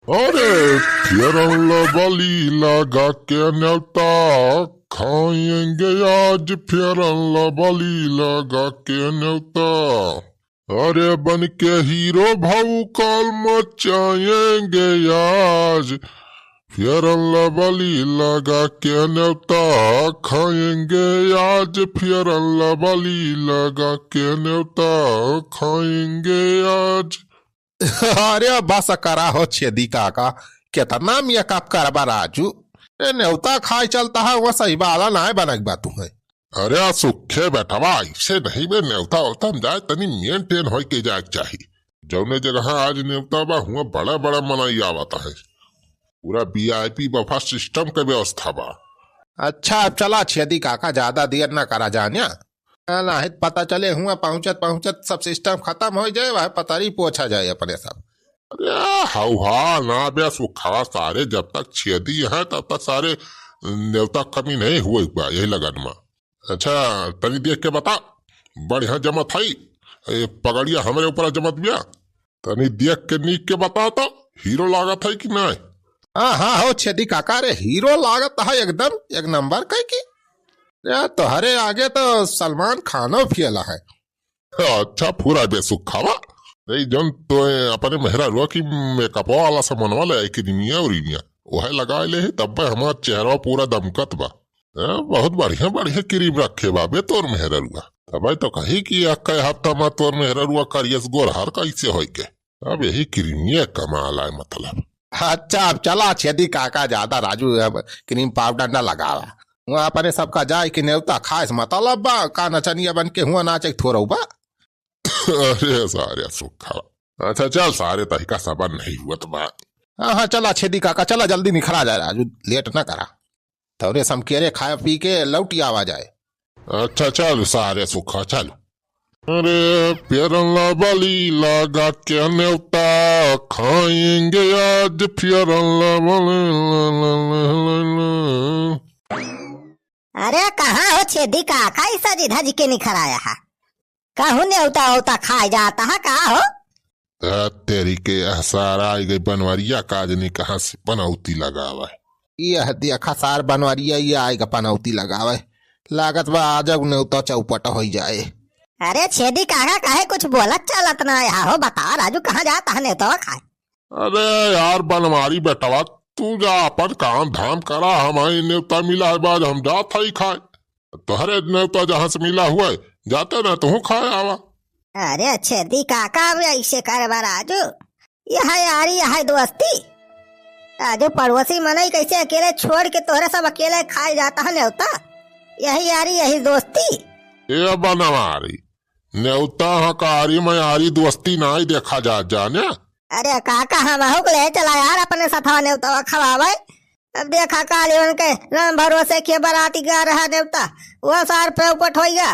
अरे फिरन बली लगा के न्योता खाएंगे आज फिरन बली लगा के न्योता। अरे बन के हीरो भाऊ काल मचाएंगे आज फिरन बली लगा के न्योता खाएंगे आज फिरन बली लगा के न्योता खाएंगे आज। अरे बस करा हो छेदी काका कितना मेकअप करबा राजू। न्योता खाए चलता है वो सही बाला ना बनक बा तुम्हें। अरे सुखे बैठवा ऐसे नहीं बे न्योता होता जाए तनी मेंटेन हो के जाए चाहिए। जौने जगह आज न्योता बा हुआ बड़ा बड़ा मनाई आवता है पूरा VIP बफा सिस्टम के व्यवस्था बा। अच्छा अब चला छेदी काका ज्यादा देर न करा जानिया नाहित पता चले हुआ पहुंचत पहुंचत सब सिस्टम खत्म हो जाए वह पतारी पोछा जाए अपने सब। अरे हवा ना बे सुखा सारे जब तक छेदी है तब तक सारे न्योता कमी नहीं हुए यही लगन में। अच्छा तनी देख के बता बढ़िया जमत है पगड़िया हमारे ऊपर जमत बिया तनी देख के नीक के बता तो हीरो लागत है कि नहीं। हाँ हाँ हो छेदी काका रे हीरो लागत है एकदम एक नंबर कह की तोहरे आगे तो सलमान खानो फियला है। अच्छा पूरा बेसुखावा नहीं जन तो अपने मेहरा रुआ की मेकअप वाला सामान वाला एक निमिया और इमिया वह लगा ले तब हमारा चेहरा पूरा दमकत बा। बहुत बढ़िया बढ़िया क्रीम रखे बाबे तोर मेहरा रुआ तब तो कही कि कई हफ्ता में तोर मेहरा रुआ करियस गोरहार कैसे हो के अब यही क्रीमिया कमाल है मतलब। अच्छा अब चला छेदी काका ज्यादा राजू अब क्रीम पाउडर न लगावा वहाँ अपने सबका जाए कि न्योता खास मतलब बा का नचनिया बन के हुआ नाचे थोड़ा बा। अरे सारे सुखा अच्छा चल सारे तरीका सबन नहीं हुआ तो बात। हाँ हाँ चला छेदी काका चला जल्दी निखरा जाए राजू लेट ना करा थोड़े समकेरे खाए पी के लौटी आवा जाए। अच्छा चल सारे सुखा चल। अरे फिरन बली लगा के न्योता खाएंगे आज फिरन अरे कहाँ हो छेदी काका ऐसा जिधा जी के निखर आया है कहूँ न्योता होता खाए जाता है कहा हो। तेरी के सारा आई गई बनवरिया काजनी कहाँ से पनौती लगावा है यह देखा सार बनवरिया ये आएगा पनौती लगावे लागत बा आज न्योता चौपट हो जाए। अरे छेदी काका काहे कुछ बोलत चलत ना यहाँ हो बता राजू कहाँ जाता है न्योता खाए। अरे यार बनवारी बेटवा तू जा अपन काम धाम करा हमारी न्योता मिला है बाद हम जात ही खाए तुहरे न्योता जहाँ से मिला हुआ है जाते ना तू खाए आवा। अरे छेदी काका ऐसे कर राजू यह यारी यह दोस्ती राजू पड़ोसी मनई कैसे अकेले छोड़ के तोहरे सब अकेले खाए जाता है न्योता यही यारी यही दोस्ती। ये बनवारी न्योता हकारी में यारी दोस्ती ना ही देखा जाने। अरे काका हम ले चला यार अपने सथा न्योता खवावे अब देखा काली उनके राम भरोसे के बराती गा रहा न्योता वो सार पे उपट हो गया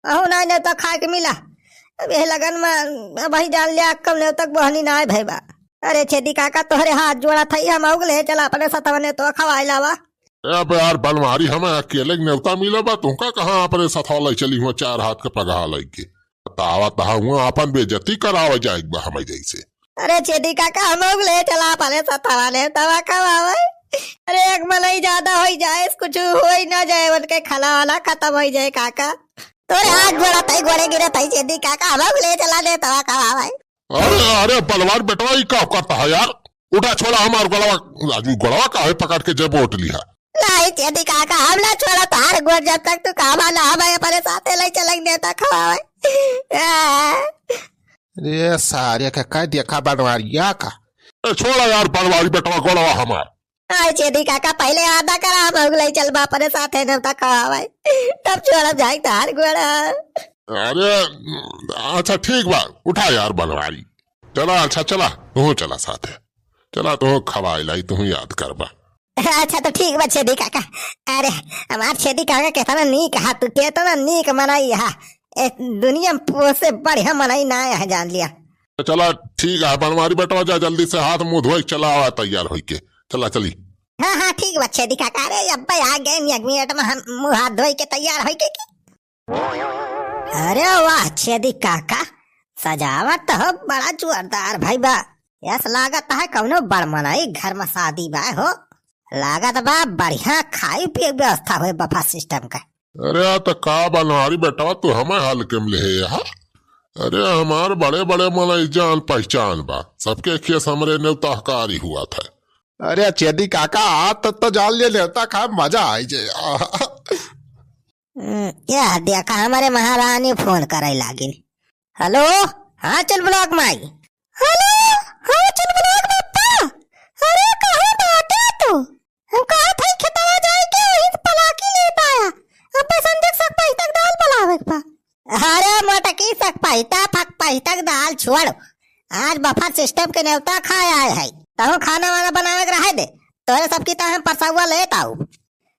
अहू ना न्योता खा के मिला अब यही लगन में वही जान लिया कम न्योता बहनी ना भाई बा। अरे छेदी काका तोहरे हाथ जोड़ा था हम ले चला अपने सथा न्योता खवाई लावा। अब यार बनवारी हमें अकेले न्योता मिला बा तुमका कहाँ अपने सथा ले चली हुआ चार हाथ के पगा लग के तावा तहा हुआ अपन बेजती करावे जाएगा हमें जैसे। अरे छेदी काका हम ले चला अपने सथवा न्योता खवावे। अरे एक मलाई ज्यादा हो जाए कुछ हो ना जाए उनके खाना वाला खत्म हो जाए काका तोरे हाथ जोड़ा तई गोड़े गिरे तई छेदी काका हम ले चला न्योता खवावे। अरे अरे बलवान बेटवा ही क्या करता है यार उठा छोड़ा हमार गलवा राजू गलवा का है पकड़ के जब वोट लिया नहीं छेदी काका हम ना छोड़ा तार गोड़ जब तक तू काम ना हमें अपने साथे ले चलेंगे न्योता खवावे। अरे सारे का कह देखा बनवारिया का छोड़ा यार बनवारी बेटवा गलवा हमार। आई छेदी काका पहले आधा करा हम ले चल बा अपने साथे न्योता खवावे तब छोड़ा जाए तार गोड़ा। अरे अच्छा ठीक बा उठा यार बनवारी चला अच्छा चला तू चला साथे चला तू खवाई लाई तू याद करबा। अच्छा तो ठीक बा छेदी काका। अरे हमार छेदी काका कहता नीक हा तू कहता ना नीक मनाई हा दुनिया से बढ़िया मनाई ना है जान लिया। चला ठीक है बनवारी बेटवा जा जल्दी से हाथ मुंह धोई चला हुआ तैयार हो के चला चली। हाँ हाँ ठीक बा छेदी काका। अरे अब आ गए 1 मिनट में हम मुंह हाथ धोई के तैयार हो के। अरे वाह छेदी काका सजावट तो बड़ा जोरदार भाई बा। यस लागत है कौनो बड़मनाई घर में शादी बा हो। लागत बा बढ़िया खाई पिए व्यवस्था हुए बफा सिस्टम का। अरे यार तो का बनवारी बेटा तू हमें हाल केम ले यहाँ। अरे हमारे बड़े बड़े मलाई जान पहचान बा, सबके खेस हमरे नेवताकारी हुआ था। अरे छेदी काका आ तो जान ले नेवता खा मजा आई जे। यह देखा हमारे महारानी फोन करे लागिन। हेलो हाँ चल ब्लॉक माई। हेलो हाँ चल ब्लॉक पप्पा। अरे कहाँ बाटे तू? हम कहा था खेतवा जाए के वहीं से पलाकी लेता आया। अब पैसन देख सक पाई तक दाल बनावे पा। अरे मोटकी सक पाई तक दाल छोड़। आज बफा सिस्टम के नेवता खाए आए है। तहु खाना वाना बनावे के रहे दे। तोरे सबकी तरह हम परसौआ लेता हूँ।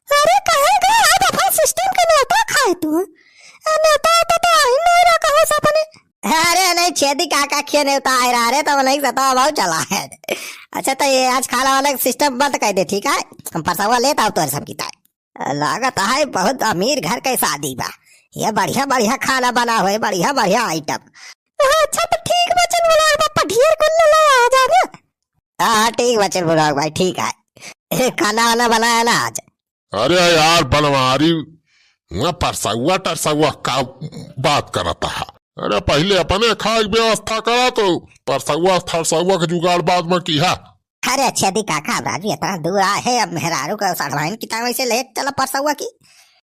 अरे कहेगा आज बफा सिस्टम के नेवता खाए तू? नेवता तो आई नहीं रहा कहो सपने। अरे नहीं छेदी काका खे नेवता आ रहा रे तो नहीं सता बहुत चला है। अच्छा तो ये आज खाना वाला सिस्टम बंद कर दे ठीक है। हम परसौआ लेता हूँ तोरे सबकी तरह। लागत है बहुत अमीर घर के शादी बा। ये बढ़िया बढ़िया खाना बना हुए बढ़िया बढ़िया आइटम। अच्छा तो ठीक बचन बुलाओ पापा ढेर कर ले आ जाना। हाँ ठीक बचन बुलाओ भाई ठीक है। खाना वाना बनाया ना आज? अरे यार बनवारी परसौआ टरसौआ का बात करता है। अरे पहले अपने खाए व्यवस्था करा तो परसौआ थरसौआ के जुगाड़ बाद में किया। अरे अच्छा दी काका राजू इतना दूर आए है अब मेहरारू का साढ़वाइन की तरह से ले चला परसौआ की।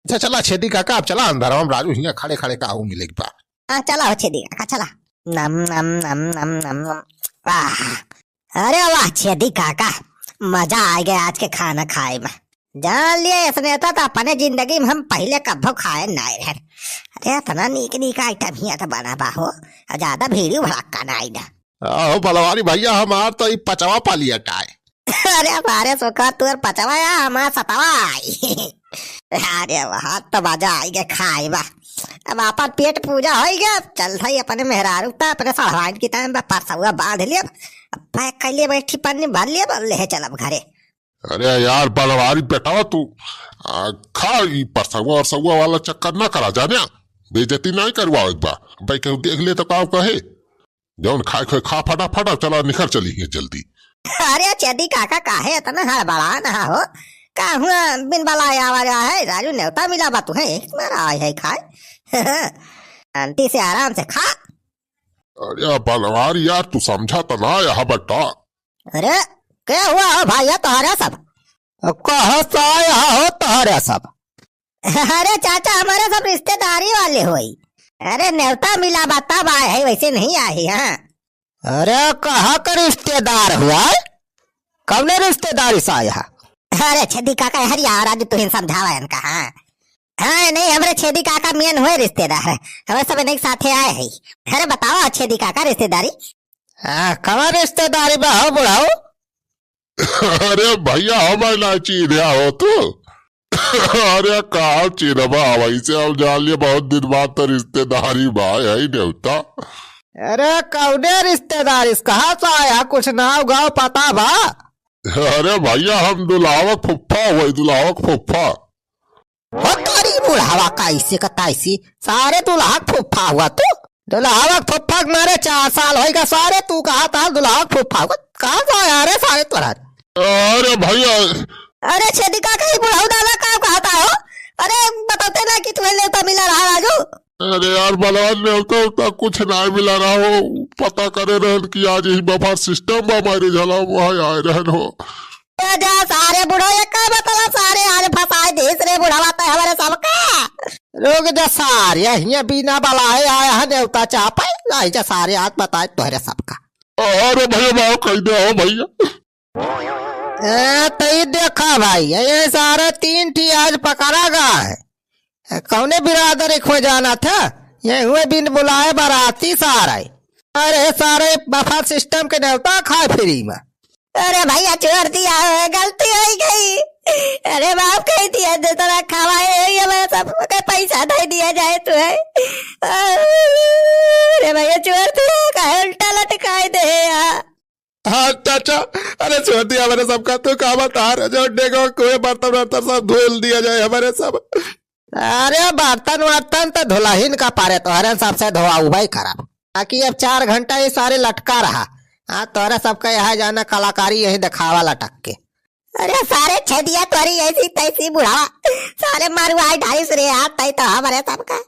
अच्छा चला छेदी काका अब चला अंदर हम राजू हिया खड़े खड़े का आऊ मिलेगी पा। हाँ चला हो छेदी काका चला। नम नम नम नम नम नम वाह। अरे वाह छेदी काका मजा आ गया आज के खाना खाए में। जान लिया इसने तो अपने जिंदगी में हम पहले कब्बो खाए नहीं रहे। अरे इतना नीक नीक आइटम ही तो बना बाहो ज्यादा भीड़ी भड़का नहीं ना। आओ बलवारी भैया हमार तो पचवा पा लिया काय। अरे हमारे सुखा तुर पचवाया हमारा सतवा। अरे वह तो मजा आई गया खाए बा। अब अपन पेट पूजा हो गया चल भाई अपने मेहरारू था अपने सड़वाइन की तरह परसौआ बांध लिया पैक कर लिया बैठी पन्नी भर लिया ले चल अब घरे। अरे यार बलवारी बेटा तू खा परसौआ और सौआ वाला चक्कर ना करा जाने बेइज्जती नहीं करवाओ एक बार भाई कहूँ देख ले तो का कहे जौन खाए खोए खा फटाफट चला निखर चली है जल्दी। अरे चेदी काका काहे इतना हड़बड़ा ना हो का हुआ बिन बलाया आवाज है राजू नेवता मिला बा तू है मारा है खाए आंटी से आराम से खा। अरे बलवारी यार तू समझा तो ना यहाँ बेटा। अरे क्या हुआ हो भाई तुम्हारा सब हो तुम्हारा सब। अरे चाचा हमारे सब रिश्तेदारी वाले हुई। अरे नेवता मिला बा तब आए है वैसे नहीं आए। हाँ अरे कहाँ का रिश्तेदार हुआ कौन रिश्तेदारी से आया? अरे छेदी काका हर यार आज तुम समझावा इनका। हाँ हाँ नहीं हमारे छेदी काका मेन हुए रिश्तेदार है हमें सब नहीं साथे आए है। अरे बताओ छेदी काका रिश्तेदारी कहाँ रिश्तेदारी बा हो बुढ़ाओ? अरे भैया हमारे ना चीनिया हो तू। अरे कहा चीनबा वही से अब जान लिया बहुत दिन बाद तो रिश्तेदारी भाई है नेवता। अरे कौने रिश्तेदारी कहाँ से आया कुछ नाव गाँव पता बा? अरे भैया हम दुलावक फुफ्फा हुई दुलावक फुफ्फा। तारी बुढ़ावा कैसे का तैसी सारे दुल्हाक फुफ्फा हुआ तू। दुल्हावक फुफ्फा मारे 4 साल होगा सारे तू कहा था दुल्हावक फुफ्फा कहाँ से आया रे सारे तोरा? अरे भैया अरे छेदी काका ही बुढ़ाऊ दादा का कहता हो? अरे बताते ना कि तुम्हें नेवता मिला रहा राजू। अरे यार बलवान नेवता उतना कुछ नहीं मिला रहा हो पता करे रहन कि आज ही बफा सिस्टम हमारे झला वहाँ आए रहन हो। जा सारे बुढ़ो ये का मतलब सारे आज फसाए देश रे बुढ़ावा तो हमारे सबका। लोग जो सारे यहाँ बिना बलाए आया है नेवता चापे लाई जा सारे आज बताए तोहरे सबका। अरे भैया भाव कह दे हो भैया। तो देखा भाई ये सारे 3 ठी आज पकड़ा गया है। कौने बिरादरी खो जाना था ये हुए बिन बुलाए बाराती सारे। अरे सारे बफा सिस्टम के नेवता खाए फ्री में। अरे भैया छोड़ दिया गलती हो गई। अरे बाप कह दिया जो तरह खवाए मैं सब पैसा दे दिया जाए तो है। अरे भैया छोड़ दिया उल्टा लटकाए दे यार। हाँ चाचा अरे छोड़ दिया हमारे सबका तो का बता रहे जो देखो कोई बर्तन वर्तन सब धुल दिया जाए हमारे सब। अरे बर्तन वर्तन तो धुलाहीन का पारे तो हरे सबसे धोआ भाई खराब ताकि अब 4 घंटा ये सारे लटका रहा हाँ तोरा सबका यहाँ जाना कलाकारी यही दिखावा लटक के। अरे सारे छदिया तोरी ऐसी तैसी बुढ़ावा, सारे मारू आई ढाई से रे हाथ तई तो हमारे सबका।